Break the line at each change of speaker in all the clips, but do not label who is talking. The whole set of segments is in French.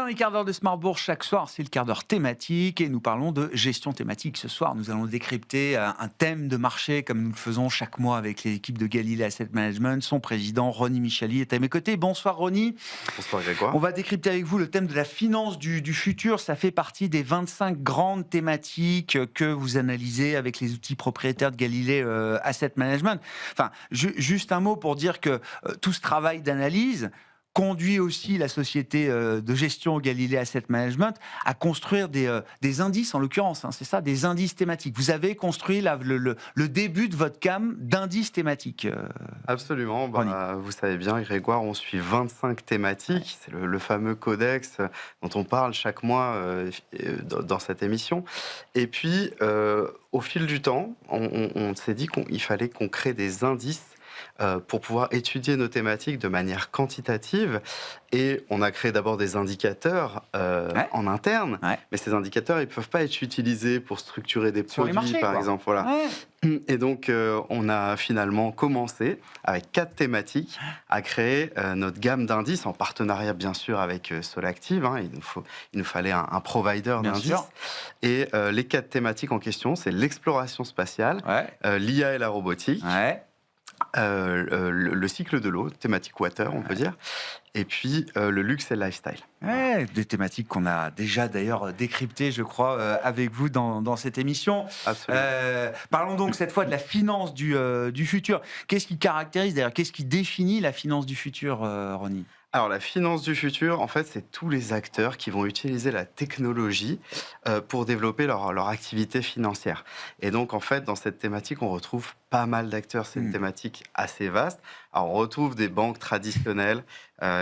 Dernier quart d'heure de Smart Bourse chaque soir, c'est le quart d'heure thématique et nous parlons de gestion thématique. Ce soir, nous allons décrypter un thème de marché comme nous le faisons chaque mois avec l'équipe de Galilée Asset Management. Son président, Ronnie Michali, est à mes côtés. Bonsoir Ronnie.
Bonsoir Grégoire.
On va décrypter avec vous le thème de la finance du futur. Ça fait partie des 25 grandes thématiques que vous analysez avec les outils propriétaires de Galilée Asset Management. Enfin, juste un mot pour dire que tout ce travail d'analyse conduit aussi la société de gestion Galilée Asset Management à construire des indices, en l'occurrence, c'est ça, des indices thématiques. Vous avez construit le début de votre gamme d'indices thématiques.
Absolument, vous savez bien Grégoire, on suit 25 thématiques, c'est le fameux codex dont on parle chaque mois dans cette émission. Et puis, au fil du temps, on s'est dit qu'il fallait qu'on crée des indices pour pouvoir étudier nos thématiques de manière quantitative. Et on a créé d'abord des indicateurs en interne, mais ces indicateurs, ils ne peuvent pas être utilisés pour structurer des produits,
marchés,
par exemple. Voilà. Et donc, on a finalement commencé, avec 4 thématiques, à créer notre gamme d'indices, en partenariat, bien sûr, avec Solactive. Il nous fallait un provider d'indices. Et les 4 thématiques en question, c'est l'exploration spatiale, l'IA et la robotique, le cycle de l'eau, thématique water, on peut dire, et puis le luxe et le lifestyle.
Des thématiques qu'on a déjà d'ailleurs décryptées, je crois, avec vous dans cette émission. Parlons donc cette fois de la finance du futur. Qu'est-ce qui caractérise d'ailleurs, qu'est-ce qui définit la finance du futur, Ronnie ?
Alors, la finance du futur, en fait, c'est tous les acteurs qui vont utiliser la technologie pour développer leur activité financière. Et donc, en fait, dans cette thématique, on retrouve pas mal d'acteurs. C'est une thématique assez vaste. Alors, on retrouve des banques traditionnelles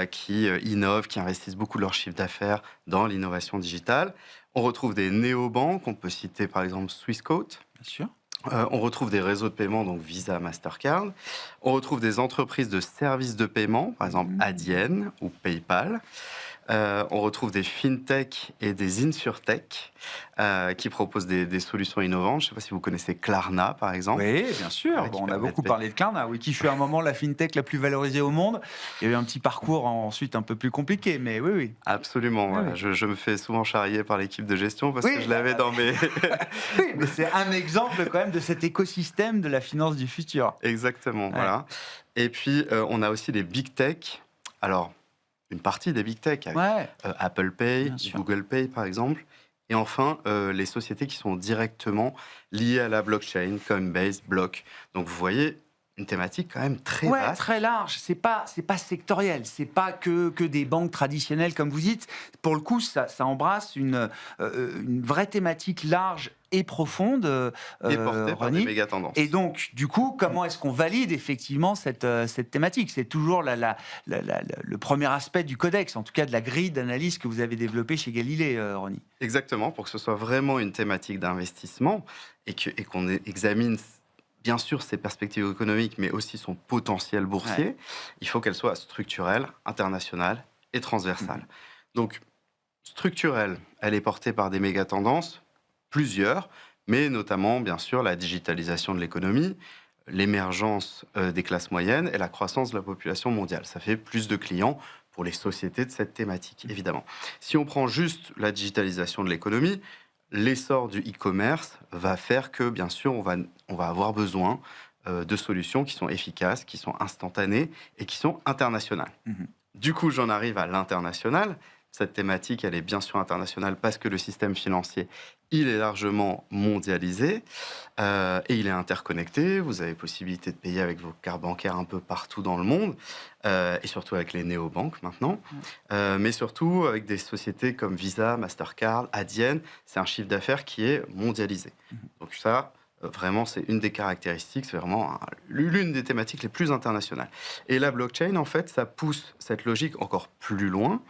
qui innovent, qui investissent beaucoup de leur chiffre d'affaires dans l'innovation digitale. On retrouve des néobanques. On peut citer, par exemple, Swissquote.
Bien sûr.
On retrouve des réseaux de paiement, donc Visa, Mastercard. On retrouve des entreprises de services de paiement, par exemple Adyen ou PayPal. On retrouve des fintech et des insurtech qui proposent des solutions innovantes. Je ne sais pas si vous connaissez Klarna, par exemple.
Oui, bien sûr. On a beaucoup parlé de Klarna, qui fut à un moment la fintech la plus valorisée au monde. Il y a eu un petit parcours ensuite un peu plus compliqué, mais oui.
Absolument. Voilà. Je me fais souvent charrier par l'équipe de gestion parce que je l'avais dans mes...
Oui, mais c'est un exemple quand même de cet écosystème de la finance du futur.
Exactement, voilà. Et puis, on a aussi les big tech. Alors, une partie des big tech, avec Apple Pay, Google Pay par exemple, et enfin les sociétés qui sont directement liées à la blockchain, Coinbase, Block. Donc vous voyez une thématique quand même très vaste.
Très large. C'est pas sectoriel. C'est pas que des banques traditionnelles comme vous dites. Pour le coup, ça embrasse une vraie thématique large et profonde,
et portée par des méga tendances.
Et donc, du coup, comment est-ce qu'on valide effectivement cette thématique ? C'est toujours le premier aspect du codex, en tout cas de la grille d'analyse que vous avez développée chez Galilée, Ronnie.
Exactement, pour que ce soit vraiment une thématique d'investissement et qu'on examine bien sûr ses perspectives économiques, mais aussi son potentiel boursier, il faut qu'elle soit structurelle, internationale et transversale. Donc, structurelle, elle est portée par des méga tendances, plusieurs, mais notamment, bien sûr, la digitalisation de l'économie, l'émergence des classes moyennes et la croissance de la population mondiale. Ça fait plus de clients pour les sociétés de cette thématique, évidemment. Si on prend juste la digitalisation de l'économie, l'essor du e-commerce va faire que, bien sûr, on va avoir besoin de solutions qui sont efficaces, qui sont instantanées et qui sont internationales. Du coup, j'en arrive à l'international. Cette thématique, elle est bien sûr internationale parce que le système financier, il est largement mondialisé et il est interconnecté. Vous avez possibilité de payer avec vos cartes bancaires un peu partout dans le monde et surtout avec les néobanques maintenant. Mais surtout avec des sociétés comme Visa, Mastercard, Adyen, c'est un chiffre d'affaires qui est mondialisé. Donc ça, vraiment, c'est une des caractéristiques, c'est vraiment l'une des thématiques les plus internationales. Et la blockchain, en fait, ça pousse cette logique encore plus loin.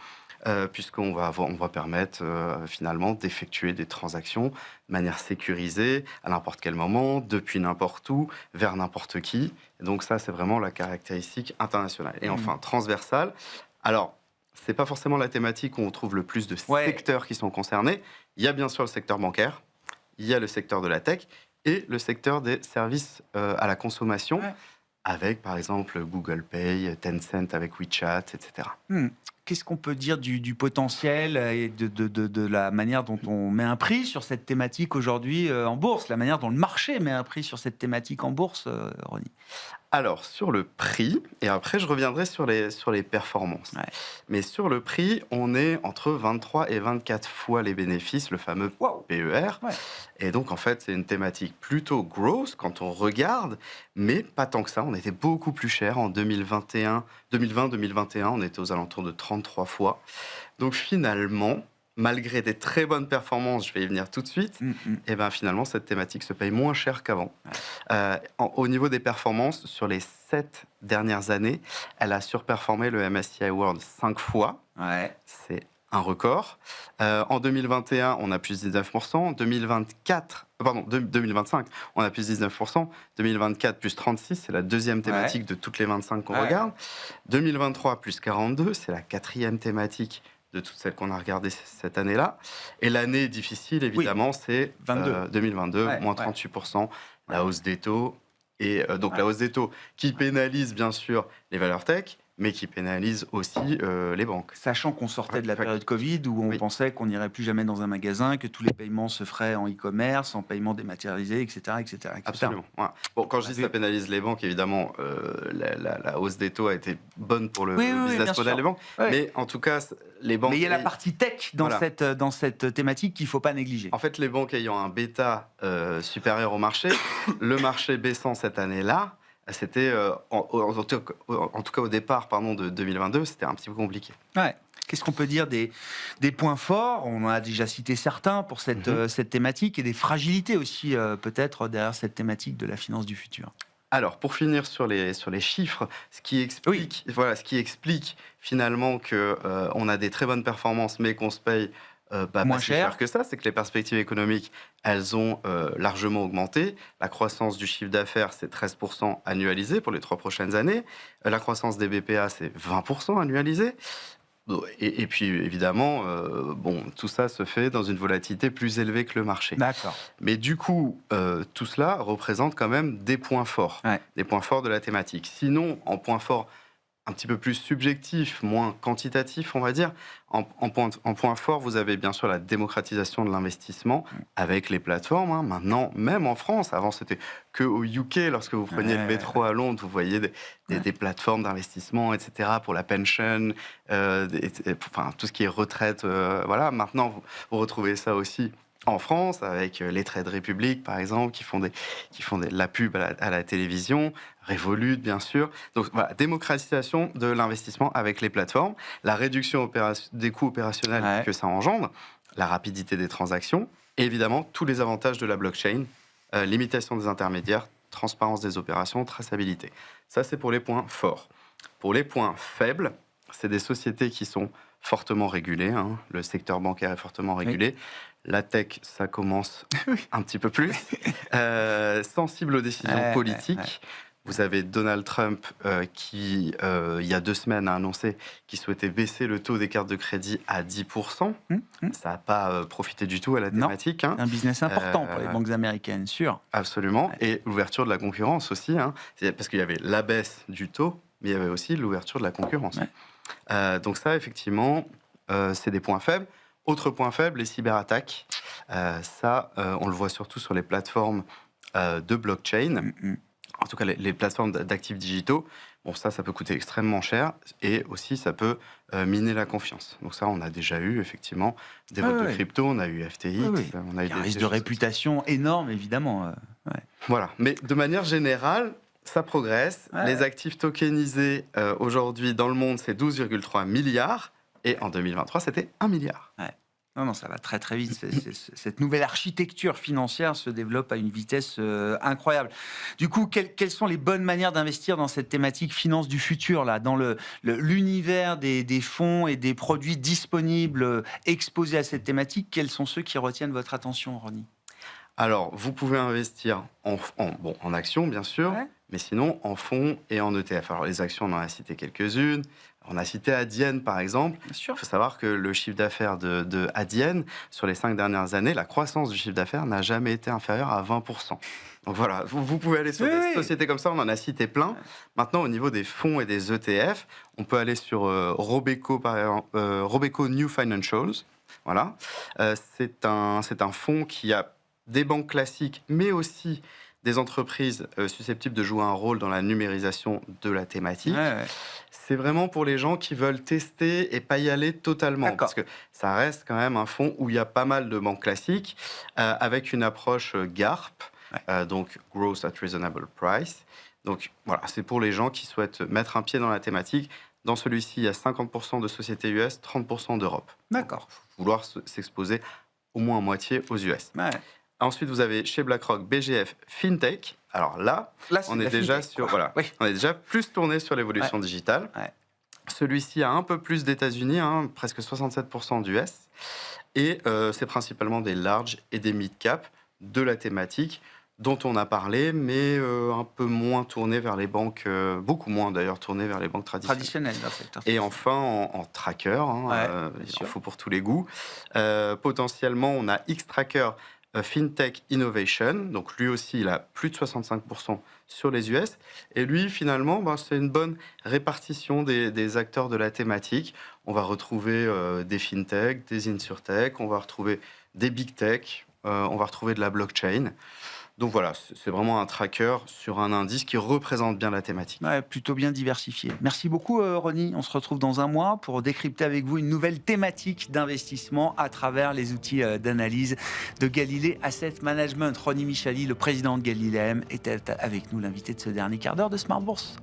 Puisqu'on va permettre finalement d'effectuer des transactions de manière sécurisée, à n'importe quel moment, depuis n'importe où, vers n'importe qui. Et donc ça, c'est vraiment la caractéristique internationale. Et enfin, transversale. Alors, c'est pas forcément la thématique où on trouve le plus de secteurs qui sont concernés. Il y a bien sûr le secteur bancaire, il y a le secteur de la tech et le secteur des services à la consommation. avec par exemple Google Pay, Tencent avec WeChat, etc.
Qu'est-ce qu'on peut dire du potentiel et de la manière dont on met un prix sur cette thématique aujourd'hui en bourse, la manière dont le marché met un prix sur cette thématique en bourse, Ronnie?
Alors, sur le prix, et après je reviendrai sur les performances.
Ouais.
Mais sur le prix, on est entre 23 et 24 fois les bénéfices, le fameux
Waouh.
PER.
Ouais.
Et donc, en fait, c'est une thématique plutôt grosse quand on regarde, mais pas tant que ça. On était beaucoup plus cher en 2020-2021. On était aux alentours de 33 fois. Donc, finalement, malgré des très bonnes performances, je vais y venir tout de suite, et ben finalement, cette thématique se paye moins cher qu'avant.
Ouais.
Au niveau des performances, sur les 7 dernières années, elle a surperformé le MSCI World 5 fois.
Ouais.
C'est un record. En 2021, on a plus 19%. 2025, on a plus 19%. 2024, plus 36%. C'est la deuxième thématique de toutes les 25 qu'on regarde. 2023, plus 42%. C'est la quatrième thématique de toutes celles qu'on a regardées cette année-là. Et l'année difficile, évidemment, c'est 2022, moins 38%. La hausse des taux. Et donc la hausse des taux qui pénalise bien sûr les valeurs tech, mais qui pénalise aussi les banques.
Sachant qu'on sortait de la période Covid où on pensait qu'on n'irait plus jamais dans un magasin, que tous les paiements se feraient en e-commerce, en paiement dématérialisé, etc.
Absolument. Ouais. Bon, quand je dis ça pénalise les banques, évidemment, la hausse des taux a été bonne pour le business model des banques. Ouais. Mais en tout cas, les banques...
Mais il y a la partie tech dans cette thématique qu'il ne faut pas négliger.
En fait, les banques ayant un bêta supérieur au marché, le marché baissant cette année-là, c'était, en tout cas au départ de 2022, c'était un petit peu compliqué.
Ouais. Qu'est-ce qu'on peut dire des points forts? On en a déjà cité certains pour cette thématique, et des fragilités aussi peut-être derrière cette thématique de la finance du futur.
Alors, pour finir sur les chiffres, ce qui explique finalement qu'on a des très bonnes performances, mais qu'on se paye pas si cher que ça, c'est que les perspectives économiques, elles ont largement augmenté. La croissance du chiffre d'affaires, c'est 13% annualisé pour les 3 prochaines années. La croissance des BPA, c'est 20% annualisé. Et puis, évidemment, tout ça se fait dans une volatilité plus élevée que le marché.
D'accord.
Mais du coup, tout cela représente quand même des points forts, des points forts de la thématique. Sinon, en point fort un petit peu plus subjectif, moins quantitatif, on va dire. En point fort, vous avez bien sûr la démocratisation de l'investissement avec les plateformes. Maintenant, même en France, avant c'était que au UK, lorsque vous preniez le métro à Londres, vous voyez des plateformes d'investissement, etc., pour la pension, tout ce qui est retraite. Voilà. Maintenant, vous retrouvez ça aussi en France, avec les Trade Republic, par exemple, qui font de la pub à la télévision, Revolut, bien sûr. Donc, voilà, démocratisation de l'investissement avec les plateformes, la réduction des coûts opérationnels que ça engendre, la rapidité des transactions, et évidemment, tous les avantages de la blockchain, limitation des intermédiaires, transparence des opérations, traçabilité. Ça, c'est pour les points forts. Pour les points faibles, c'est des sociétés qui sont fortement régulées. Le secteur bancaire est fortement régulé. Oui. La tech, ça commence un petit peu plus. Sensible aux décisions politiques. Vous avez Donald Trump qui, il y a 2 semaines, a annoncé qu'il souhaitait baisser le taux des cartes de crédit à 10%. Ça n'a pas profité du tout à la thématique.
Non, un business important pour les banques américaines, sûr.
Absolument. Et l'ouverture de la concurrence aussi. Parce qu'il y avait la baisse du taux, mais il y avait aussi l'ouverture de la concurrence. Donc ça, effectivement, c'est des points faibles. Autre point faible, les cyberattaques. On le voit surtout sur les plateformes de blockchain. En tout cas, les plateformes d'actifs digitaux. Bon, ça peut coûter extrêmement cher. Et aussi, ça peut miner la confiance. Donc ça, on a déjà eu, effectivement, des votes de crypto. On a eu FTX. On a eu
un risque de réputation énorme, évidemment.
Voilà. Mais de manière générale, ça progresse. Les actifs tokenisés, aujourd'hui, dans le monde, c'est 12,3 milliards. Et en 2023, c'était 1 milliard.
Non, ça va très très vite. Cette nouvelle architecture financière se développe à une vitesse incroyable. Du coup, quelles sont les bonnes manières d'investir dans cette thématique finance du futur, là, dans l'univers des fonds et des produits disponibles exposés à cette thématique? Quels sont ceux qui retiennent votre attention, Ronnie?
Alors, vous pouvez investir en actions, bien sûr, mais sinon en fonds et en ETF. Alors les actions, on en a cité quelques-unes. On a cité Adyen, par exemple.
Bien sûr.
Il faut savoir que le chiffre d'affaires de Adyen, sur les 5 dernières années, la croissance du chiffre d'affaires n'a jamais été inférieure à 20%. Donc voilà, vous pouvez aller sur des sociétés comme ça, on en a cité plein. Maintenant, au niveau des fonds et des ETF, on peut aller sur Robeco, par exemple, Robeco New Financials. Voilà. C'est un fonds qui a des banques classiques, mais aussi des entreprises susceptibles de jouer un rôle dans la numérisation de la thématique. C'est vraiment pour les gens qui veulent tester et pas y aller totalement. Parce que ça reste quand même un fonds où il y a pas mal de banques classiques, avec une approche GARP, donc Growth at Reasonable Price. Donc voilà, c'est pour les gens qui souhaitent mettre un pied dans la thématique. Dans celui-ci, il y a 50% de sociétés US, 30% d'Europe.
D'accord.
Il faut vouloir s'exposer au moins à moitié aux US.
Ouais.
Ensuite, vous avez chez BlackRock BGF FinTech. Alors là on est déjà on est déjà plus tourné sur l'évolution digitale. Ouais. Celui-ci a un peu plus d'États-Unis, presque 67% d'US. Et c'est principalement des large et des mid-cap de la thématique dont on a parlé, mais un peu moins tourné vers les banques, beaucoup moins d'ailleurs tourné vers les banques traditionnelles. Et enfin, en tracker, il en faut pour tous les goûts. Potentiellement, on a Xtracker FinTech Innovation, donc lui aussi, il a plus de 65% sur les US. Et lui, finalement, c'est une bonne répartition des acteurs de la thématique. On va retrouver des FinTech, des InsurTech, on va retrouver des Big Tech, on va retrouver de la blockchain. Donc voilà, c'est vraiment un tracker sur un indice qui représente bien la thématique.
Ouais, plutôt bien diversifié. Merci beaucoup, Ronny. On se retrouve dans un mois pour décrypter avec vous une nouvelle thématique d'investissement à travers les outils d'analyse de Galilée Asset Management. Ronny Michali, le président de Galilée AM, était avec nous, l'invité de ce dernier quart d'heure de Smart Bourse.